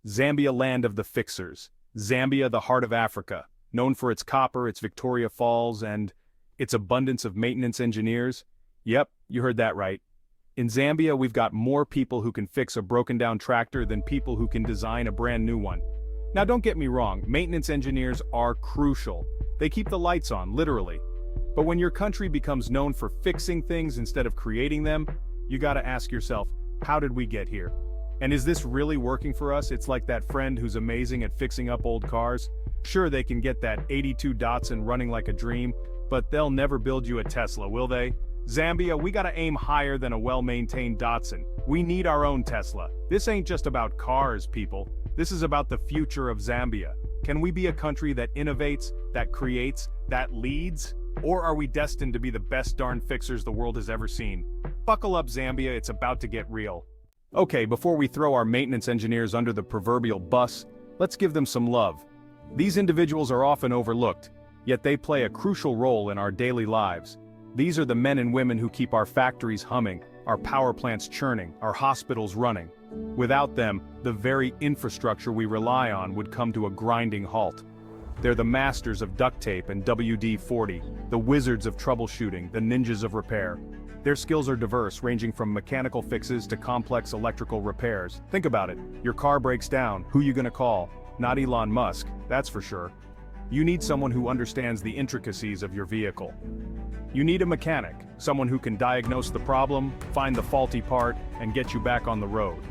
Zambia, land of the fixers. Zambia, the heart of Africa, known for its copper, its Victoria Falls, and its abundance of maintenance engineers. Yep, you heard that right. In Zambia, we've got more people who can fix a broken-down tractor than people who can design a brand new one. Now don't get me wrong, maintenance engineers are crucial. They keep the lights on, literally. But when your country becomes known for fixing things instead of creating them, you gotta ask yourself, how did we get here? And is this really working for us? It's like that friend who's amazing at fixing up old cars. Sure, they can get that 82 Datsun running like a dream, but they'll never build you a Tesla, will they? Zambia, we gotta aim higher than a well-maintained Datsun. We need our own Tesla. This ain't just about cars, people. This is about the future of Zambia. Can we be a country that innovates, that creates, that leads? Or are we destined to be the best darn fixers the world has ever seen? Buckle up, Zambia, it's about to get real. Okay, before we throw our maintenance engineers under the proverbial bus, let's give them some love. These individuals are often overlooked, yet they play a crucial role in our daily lives. These are the men and women who keep our factories humming, our power plants churning, our hospitals running. Without them, the very infrastructure we rely on would come to a grinding halt. They're the masters of duct tape and WD-40, the wizards of troubleshooting, the ninjas of repair. Their skills are diverse, ranging from mechanical fixes to complex electrical repairs. Think about it. Your car breaks down, who you gonna call? Not Elon Musk, that's for sure. You need someone who understands the intricacies of your vehicle. You need a mechanic, someone who can diagnose the problem, find the faulty part, and get you back on the road.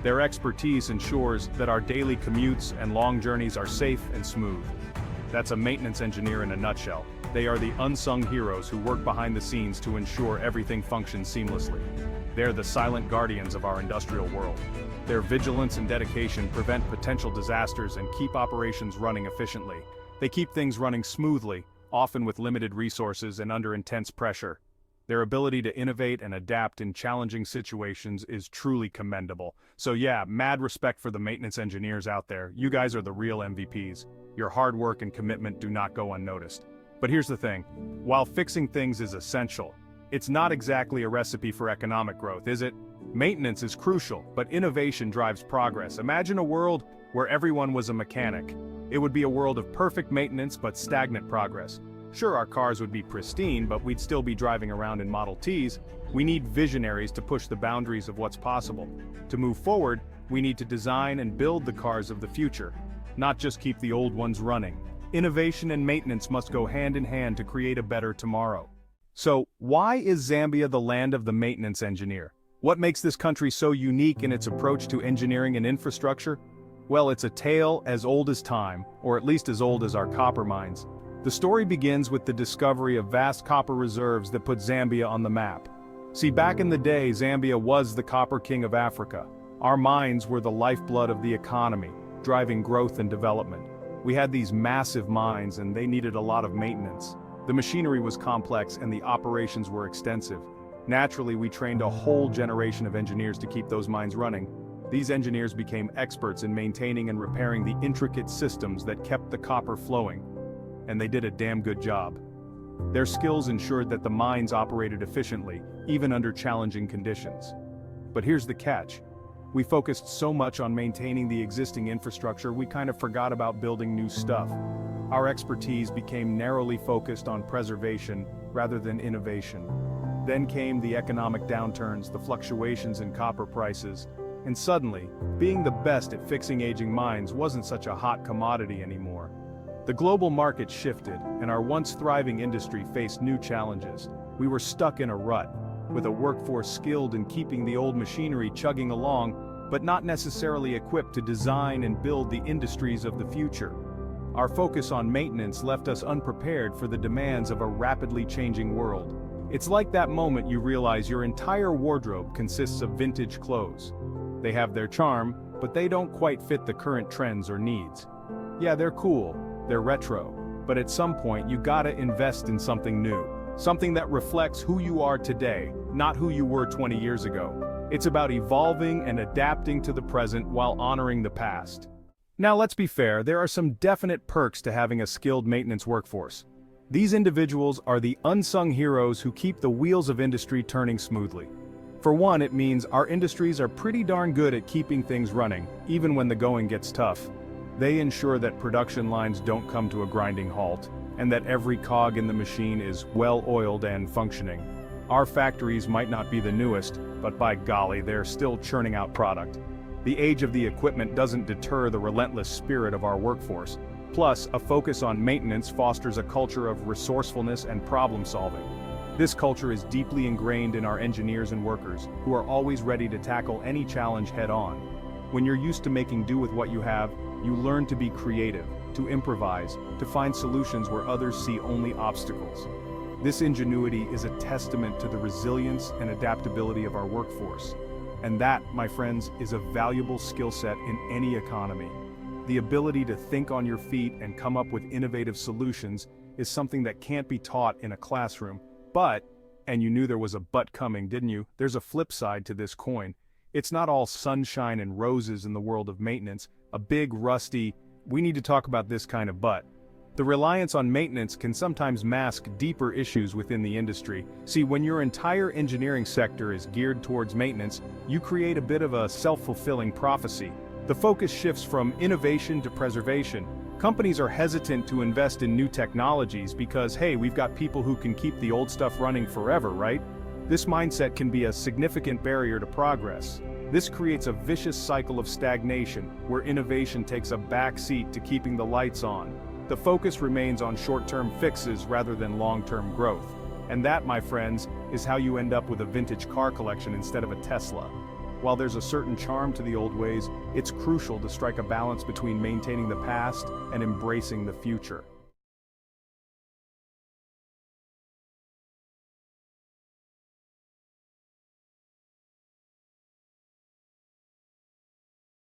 Their expertise ensures that our daily commutes and long journeys are safe and smooth. That's a maintenance engineer in a nutshell. They are the unsung heroes who work behind the scenes to ensure everything functions seamlessly. They're the silent guardians of our industrial world. Their vigilance and dedication prevent potential disasters and keep operations running efficiently. They keep things running smoothly, often with limited resources and under intense pressure. Their ability to innovate and adapt in challenging situations is truly commendable. So yeah, mad respect for the maintenance engineers out there. You guys are the real MVPs. Your hard work and commitment do not go unnoticed. But here's the thing, while fixing things is essential, it's not exactly a recipe for economic growth, is it? Maintenance is crucial, but innovation drives progress. Imagine a world where everyone was a mechanic. It would be a world of perfect maintenance but stagnant progress. Sure, our cars would be pristine, but we'd still be driving around in Model Ts. We need visionaries to push the boundaries of what's possible. To move forward, we need to design and build the cars of the future, not just keep the old ones running. Innovation and maintenance must go hand in hand to create a better tomorrow. So, why is Zambia the land of the maintenance engineer? What makes this country so unique in its approach to engineering and infrastructure? Well, it's a tale as old as time, or at least as old as our copper mines. The story begins with the discovery of vast copper reserves that put Zambia on the map. See, back in the day, Zambia was the copper king of Africa. Our mines were the lifeblood of the economy, driving growth and development. We had these massive mines and they needed a lot of maintenance. The machinery was complex and the operations were extensive. Naturally, we trained a whole generation of engineers to keep those mines running. These engineers became experts in maintaining and repairing the intricate systems that kept the copper flowing. And they did a damn good job. Their skills ensured that the mines operated efficiently, even under challenging conditions. But here's the catch. We focused so much on maintaining the existing infrastructure, we kind of forgot about building new stuff. Our expertise became narrowly focused on preservation rather than innovation. Then came the economic downturns, the fluctuations in copper prices, and suddenly, being the best at fixing aging mines wasn't such a hot commodity anymore. The global market shifted, and our once thriving industry faced new challenges. We were stuck in a rut, with a workforce skilled in keeping the old machinery chugging along, but not necessarily equipped to design and build the industries of the future. Our focus on maintenance left us unprepared for the demands of a rapidly changing world. It's like that moment you realize your entire wardrobe consists of vintage clothes. They have their charm, but they don't quite fit the current trends or needs. Yeah, they're cool, they're retro, but at some point you gotta invest in something new. Something that reflects who you are today, not who you were 20 years ago. It's about evolving and adapting to the present while honoring the past. Now let's be fair, there are some definite perks to having a skilled maintenance workforce. These individuals are the unsung heroes who keep the wheels of industry turning smoothly. For one, it means our industries are pretty darn good at keeping things running, even when the going gets tough. They ensure that production lines don't come to a grinding halt, and that every cog in the machine is well-oiled and functioning. Our factories might not be the newest, but by golly, they're still churning out product. The age of the equipment doesn't deter the relentless spirit of our workforce. Plus, a focus on maintenance fosters a culture of resourcefulness and problem-solving. This culture is deeply ingrained in our engineers and workers, who are always ready to tackle any challenge head-on. When you're used to making do with what you have, you learn to be creative, to improvise, to find solutions where others see only obstacles. This ingenuity is a testament to the resilience and adaptability of our workforce. And that, my friends, is a valuable skill set in any economy. The ability to think on your feet and come up with innovative solutions is something that can't be taught in a classroom. But, and you knew there was a but coming, didn't you? There's a flip side to this coin. It's not all sunshine and roses in the world of maintenance, a big, rusty, we need to talk about this kind of but. The reliance on maintenance can sometimes mask deeper issues within the industry. See, when your entire engineering sector is geared towards maintenance, you create a bit of a self-fulfilling prophecy. The focus shifts from innovation to preservation. Companies are hesitant to invest in new technologies because, hey, we've got people who can keep the old stuff running forever, right? This mindset can be a significant barrier to progress. This creates a vicious cycle of stagnation, where innovation takes a back seat to keeping the lights on. The focus remains on short-term fixes rather than long-term growth. And that, my friends, is how you end up with a vintage car collection instead of a Tesla. While there's a certain charm to the old ways, it's crucial to strike a balance between maintaining the past and embracing the future.